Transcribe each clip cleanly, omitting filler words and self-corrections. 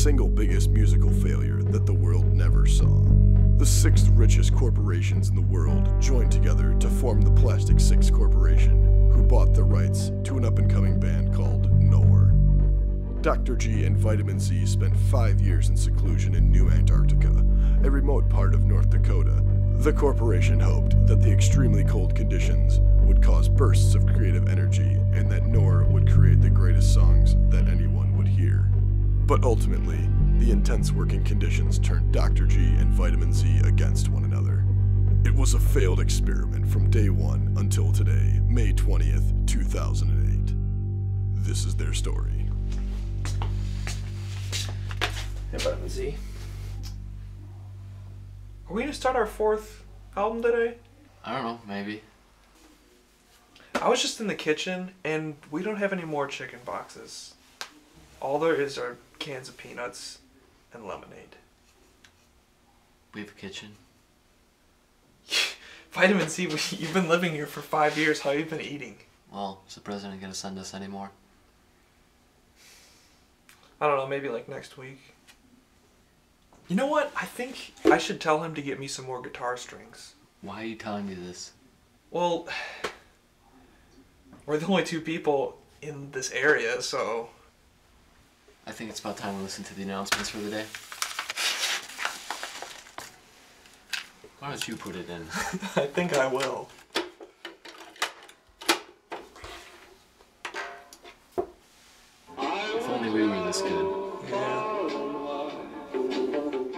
single biggest musical failure that the world never saw. The sixth richest corporations in the world joined together to form the Plastic Six Corporation, who bought the rights to an up-and-coming band called Nor. Dr. G and Vitamin Z spent 5 years in seclusion in New Antarctica, a remote part of North Dakota. The corporation hoped that the extremely cold conditions would cause bursts of creative energy and that Nor would create the greatest songs that anyone would hear. But ultimately, the intense working conditions turned Dr. G and Vitamin Z against one another. It was a failed experiment from day one until today, May 20th, 2008. This is their story. Hey, Vitamin Z. Are we gonna start our 4th album today? I don't know, maybe. I was just in the kitchen and we don't have any more chicken boxes. All there is are cans of peanuts and lemonade. We have a kitchen. Vitamin C, you've been living here for 5 years. How have you been eating? Well, is the president gonna send us any more? I don't know, maybe like next week. You know what? I think I should tell him to get me some more guitar strings. Why are you telling me this? Well, we're the only 2 people in this area, so... I think it's about time we listen to the announcements for the day. Why don't you put it in? I think I will. If only we were this good. Yeah.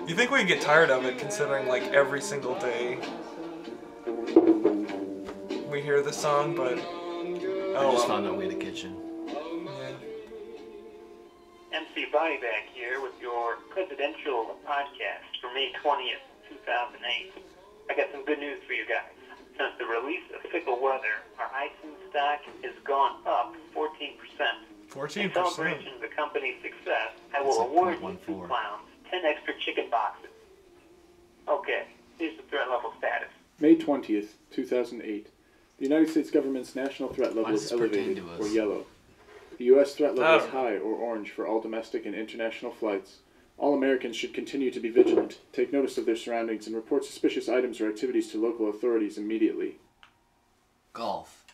You think we'd get tired of it, considering like every single day we hear the song, but... I just found out we had a kitchen. MC Body Bag here with your presidential podcast for May 20th, 2008. I got some good news for you guys. Since the release of Fickle Weather, our iTunes stock has gone up 14%. 14%? In celebration of the company's success, I will award you 2 clowns 10 extra chicken boxes. Okay, here's the threat level status. May 20th, 2008. The United States government's national threat level is elevated, or yellow. The U.S. threat level is high, or orange, for all domestic and international flights. All Americans should continue to be vigilant, take notice of their surroundings, and report suspicious items or activities to local authorities immediately. Golf.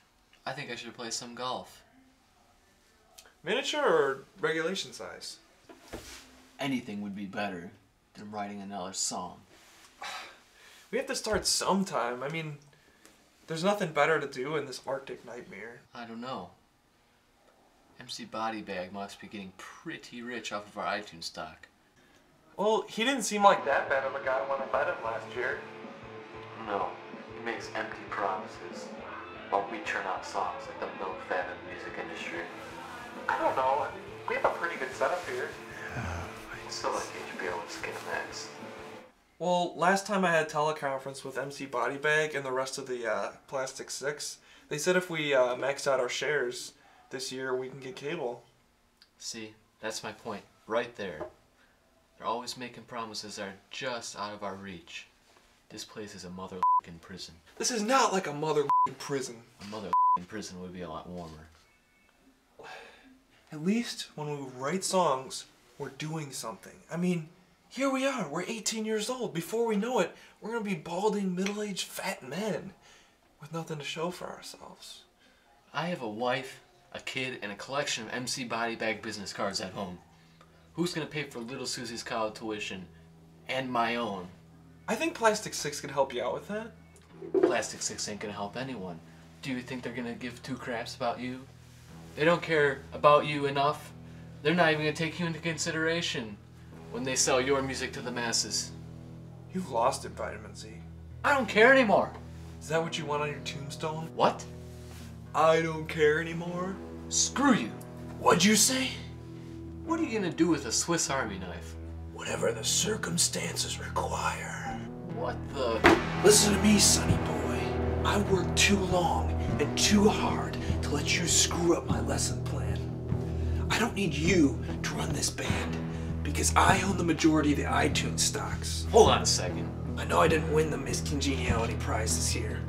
I think I should play some golf. Miniature or regulation size? Anything would be better than writing another song. We have to start sometime. I mean, there's nothing better to do in this Arctic nightmare. I don't know. MC Body Bag must be getting pretty rich off of our iTunes stock. Well, he didn't seem like that bad of a guy when I met him last year. No, he makes empty promises, while we churn out songs like the milk fat of the music industry. I don't know. We have a pretty good setup here. It's still like HBO and Skinamax. Well, last time I had a teleconference with MC Body Bag and the rest of the Plastic Six, they said if we max out our shares this year, we can get cable. See, that's my point, right there. They're always making promises that are just out of our reach. This place is a mother-f***ing prison. This is not like a mother-f***ing prison. A mother-f***ing prison would be a lot warmer. At least when we write songs, we're doing something. I mean, here we are, we're 18 years old. Before we know it, we're gonna be balding, middle-aged, fat men with nothing to show for ourselves. I have a wife, a kid, and a collection of MC Body Bag business cards at home. Who's gonna pay for little Susie's college tuition and my own? I think Plastic Six can help you out with that. Plastic Six ain't gonna help anyone. Do you think they're gonna give 2 craps about you? They don't care about you enough. They're not even gonna take you into consideration when they sell your music to the masses. You've lost it, Vitamin Z. I don't care anymore. Is that what you want on your tombstone? What? I don't care anymore? Screw you. What'd you say? What are you gonna do with a Swiss Army knife? Whatever the circumstances require. What the? Listen to me, sonny boy. I worked too long and too hard to let you screw up my lesson plan. I don't need you to run this band because I own the majority of the iTunes stocks. Hold on a second. I know I didn't win the Miss Congeniality Prize this year,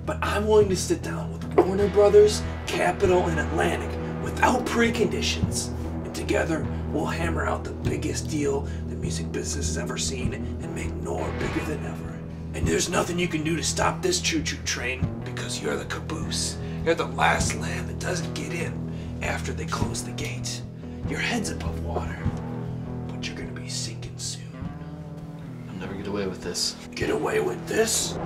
but I'm willing to sit down with Warner Brothers, Capitol, and Atlantic without preconditions, and together We'll hammer out the biggest deal the music business has ever seen and make Nor bigger than ever. And there's nothing you can do to stop this choo-choo train because you're the caboose. You're the last lamb that doesn't get in after they close the gate. Your head's above water, but you're gonna be sinking soon. I'll never get away with this. Get away with this?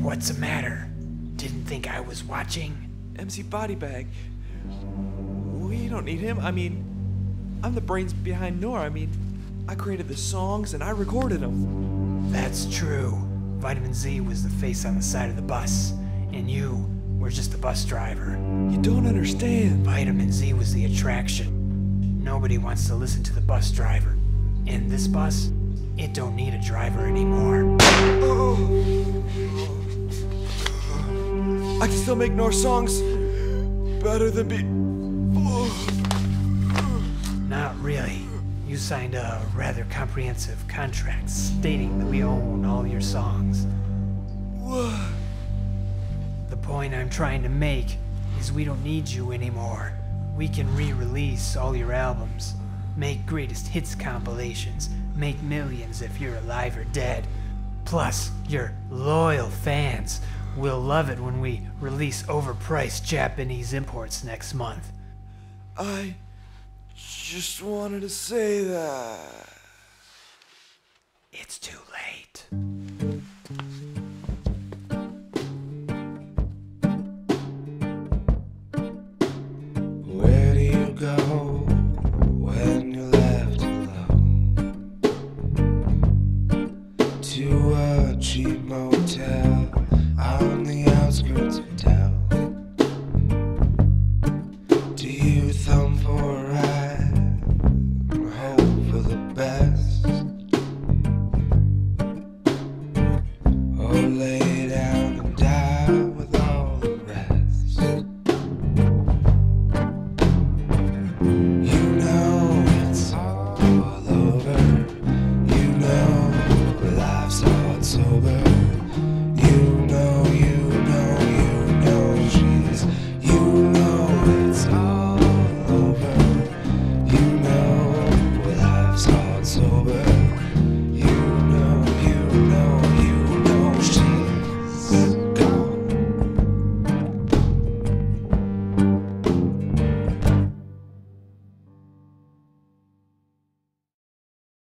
What's the matter? Didn't think I was watching? MC Body Bag. We don't need him. I mean, I'm the brains behind Nor. I mean, I created the songs and I recorded them. That's true. Vitamin Z was the face on the side of the bus, and you were just the bus driver. You don't understand. Vitamin Z was the attraction. Nobody wants to listen to the bus driver. And this bus, it don't need a driver anymore. I can still make Nor songs better than Not really. You signed a rather comprehensive contract stating that we own all your songs. The point I'm trying to make is we don't need you anymore. We can re-release all your albums, make greatest hits compilations, make millions if you're alive or dead. Plus, your loyal fans will love it when we release overpriced Japanese imports next month. I just wanted to say that. It's too late.